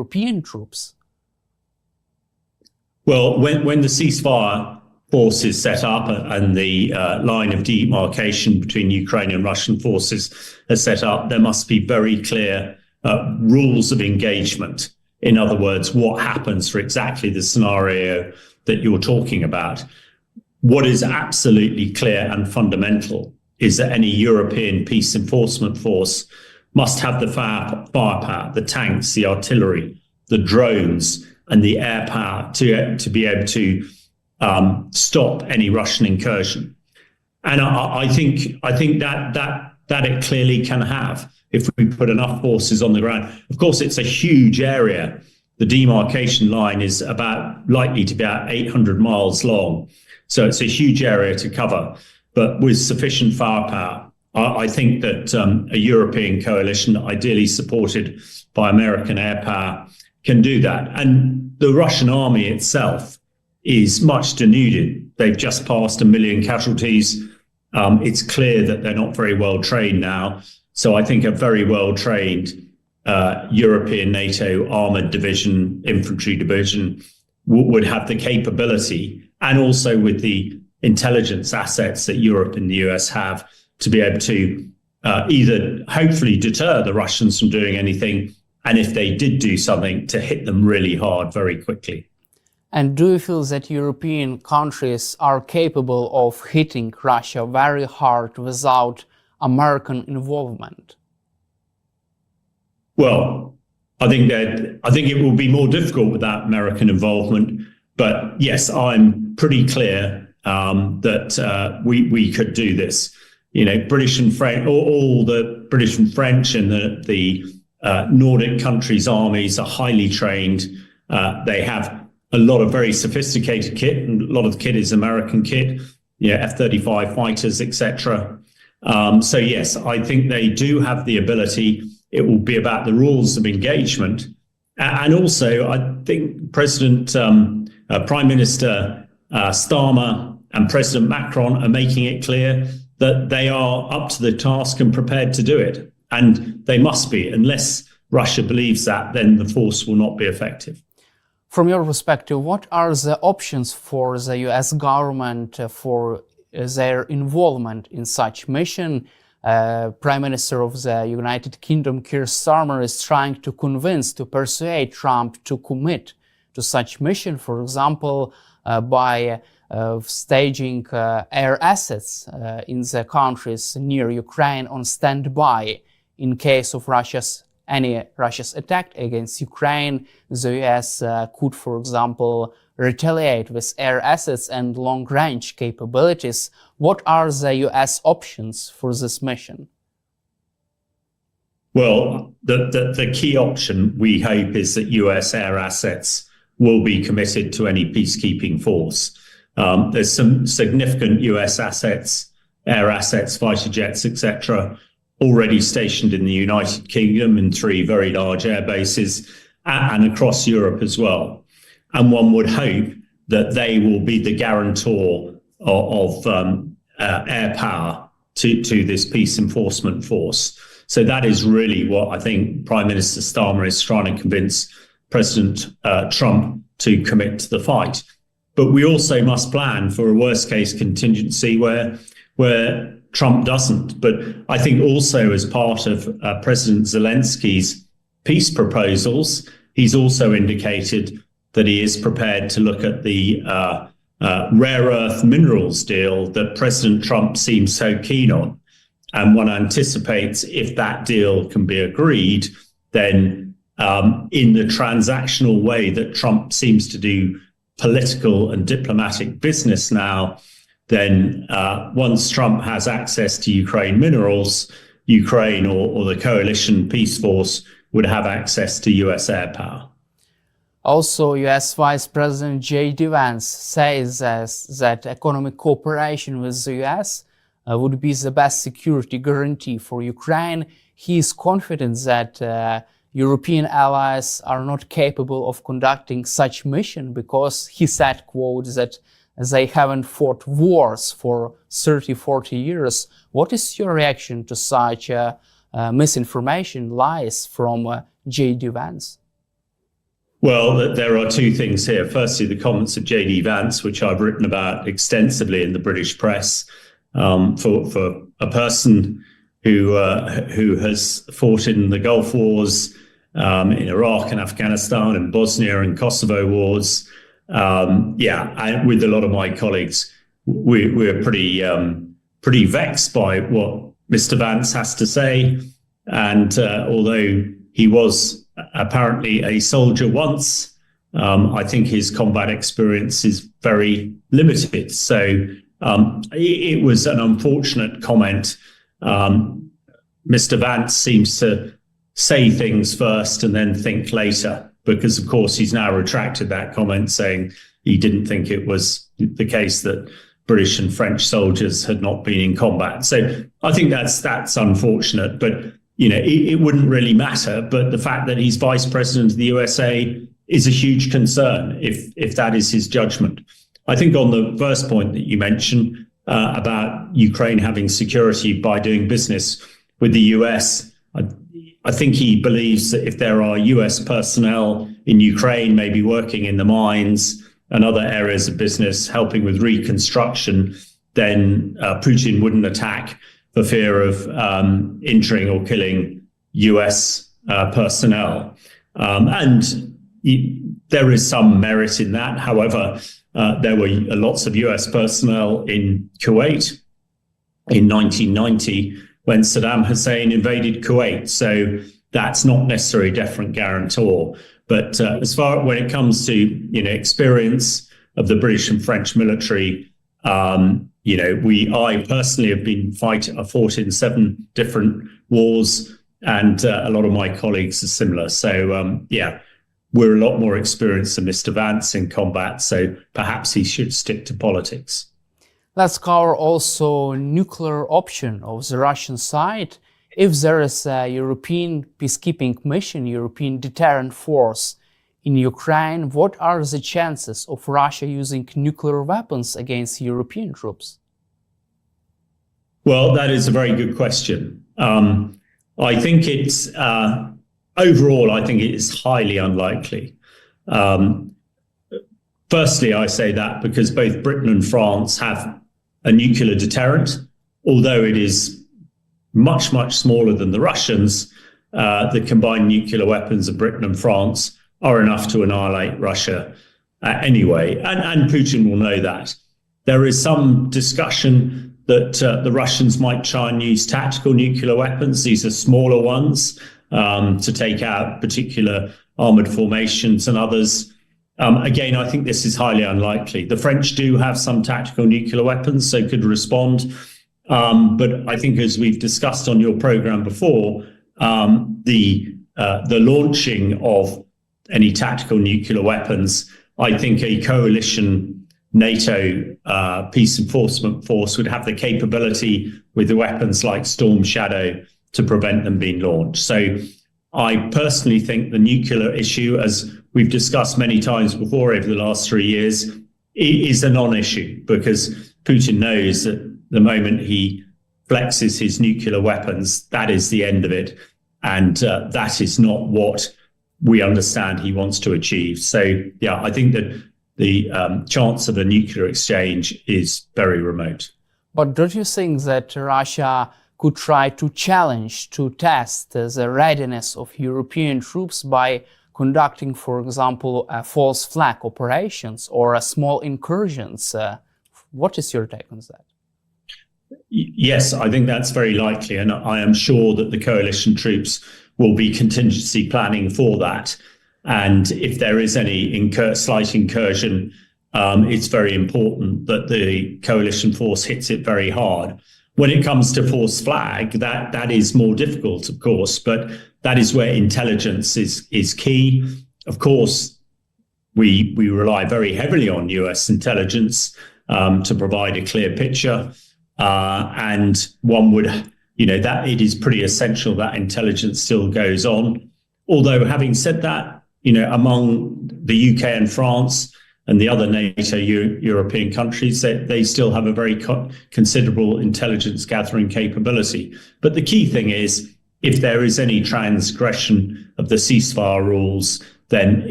European troops? Well, when the ceasefire force is set up and the line of demarcation between Ukraine and Russian forces is set up, there must be very clear rules of engagement. In other words, what happens for exactly the scenario that you're talking about. What is absolutely clear and fundamental is that any European peace enforcement force must have the firepower, the tanks, the artillery, the drones, and the air power to be able to stop any Russian incursion. And I think that it clearly can have if we put enough forces on the ground. Of course, it's a huge area. The demarcation line is likely to be about 800 miles long. So it's a huge area to cover. But with sufficient firepower, I think that a European coalition, ideally supported by American air power, can do that. And the Russian army itself is much denuded. They've just passed 1 million casualties. It's clear that they're not very well trained now. So I think a very well trained European NATO armored division, infantry division, would have the capability, and also with the intelligence assets that Europe and the US have, to be able to either hopefully deter the Russians from doing anything, and if they did do something, to hit them really hard very quickly. And do you feel that European countries are capable of hitting Russia very hard without American involvement? Well, I think it will be more difficult without American involvement. But yes, I'm pretty clear that we could do this. You know, British and French, all the British and French and the Nordic countries' armies are highly trained. They have a lot of very sophisticated kit, and a lot of the kit is American kit, F-35 fighters, etc. So yes, I think they do have the ability. It will be about the rules of engagement. And also, I think Prime Minister Starmer and President Macron are making it clear that they are up to the task and prepared to do it. And they must be. Unless Russia believes that, then the force will not be effective. From your perspective, what are the options for the US government for their involvement in such mission? Prime Minister of the United Kingdom, Keir Starmer, is trying to persuade Trump to commit to such mission, for example, by staging air assets in the countries near Ukraine on standby in case of Russia's attack against Ukraine. The US could, for example, retaliate with air assets and long-range capabilities. What are the US options for this mission? Well, the key option, we hope, is that US air assets will be committed to any peacekeeping force. There's some significant US assets, air assets, fighter jets, etc., already stationed in the United Kingdom in 3 very large air bases and across Europe as well. And one would hope that they will be the guarantor of air power to this peace enforcement force. So that is really what I think Prime Minister Starmer is trying to convince President Trump to commit to the fight. But we also must plan for a worst-case contingency where Trump doesn't. But I think also as part of President Zelensky's peace proposals, he's also indicated that he is prepared to look at the rare earth minerals deal that President Trump seems so keen on. And one anticipates if that deal can be agreed, then in the transactional way that Trump seems to do political and diplomatic business now, then once Trump has access to Ukraine minerals, Ukraine or the coalition peace force would have access to US air power. Also, US Vice President J.D. Vance says that economic cooperation with the US would be the best security guarantee for Ukraine. He is confident that European allies are not capable of conducting such mission because he said, quote, that they haven't fought wars for 30, 40 years. What is your reaction to such misinformation, lies from J.D. Vance? Well, there are two things here. Firstly, the comments of J.D. Vance, which I've written about extensively in the British press, for a person who has fought in the Gulf Wars, in Iraq and Afghanistan and Bosnia and Kosovo wars. With a lot of my colleagues, we're pretty vexed by what Mr. Vance has to say. And although he was apparently a soldier once, I think his combat experience is very limited. So it was an unfortunate comment. Mr. Vance seems to say things first and then think later, because, of course, he's now retracted that comment, saying he didn't think it was the case that British and French soldiers had not been in combat. So I think that's unfortunate, but it wouldn't really matter. But the fact that he's vice president of the USA is a huge concern if that is his judgment. I think on the first point that you mentioned about Ukraine having security by doing business with the US, I think he believes that if there are US personnel in Ukraine, maybe working in the mines and other areas of business, helping with reconstruction, then Putin wouldn't attack for fear of injuring or killing US personnel. And there is some merit in that. However, there were lots of US personnel in Kuwait in 1990 when Saddam Hussein invaded Kuwait. So that's not necessarily a definite guarantor. But as far when it comes to experience of the British and French military, I personally have been fought in 7 different wars, and a lot of my colleagues are similar. So we're a lot more experienced than Mr. Vance in combat. So perhaps he should stick to politics. Let's cover also nuclear option of the Russian side. If there is a European peacekeeping mission, European deterrent force in Ukraine, what are the chances of Russia using nuclear weapons against European troops? Well, that is a very good question. I think it's overall, I think it is highly unlikely. Firstly, I say that because both Britain and France have a nuclear deterrent, although it is much, much smaller than the Russians. The combined nuclear weapons of Britain and France are enough to annihilate Russia anyway, and Putin will know that. There is some discussion that the Russians might try and use tactical nuclear weapons. These are smaller ones to take out particular armored formations and others. Again, I think this is highly unlikely. The French do have some tactical nuclear weapons, so could respond. But I think, as we've discussed on your program before, the launching of any tactical nuclear weapons, I think a coalition NATO peace enforcement force would have the capability with the weapons like Storm Shadow to prevent them being launched. So I personally think the nuclear issue, as we've discussed many times before over the last 3 years, is a non-issue, because Putin knows that the moment he flexes his nuclear weapons, that is the end of it. And that is not what we understand he wants to achieve. So, I think that the chance of a nuclear exchange is very remote. But don't you think that Russia could try to challenge, to test the readiness of European troops by conducting, for example, false flag operations or small incursions? What is your take on that? Yes, I think that's very likely. And I am sure that the coalition troops will be contingency planning for that. And if there is any slight incursion, it's very important that the coalition force hits it very hard. When it comes to false flag, that is more difficult, of course, but that is where intelligence is key. Of course, we rely very heavily on US intelligence to provide a clear picture. And one would, that it is pretty essential that intelligence still goes on. Although, having said that, among the UK and France and the other NATO European countries, they still have a very considerable intelligence gathering capability. But the key thing is, if there is any transgression of the ceasefire rules, then it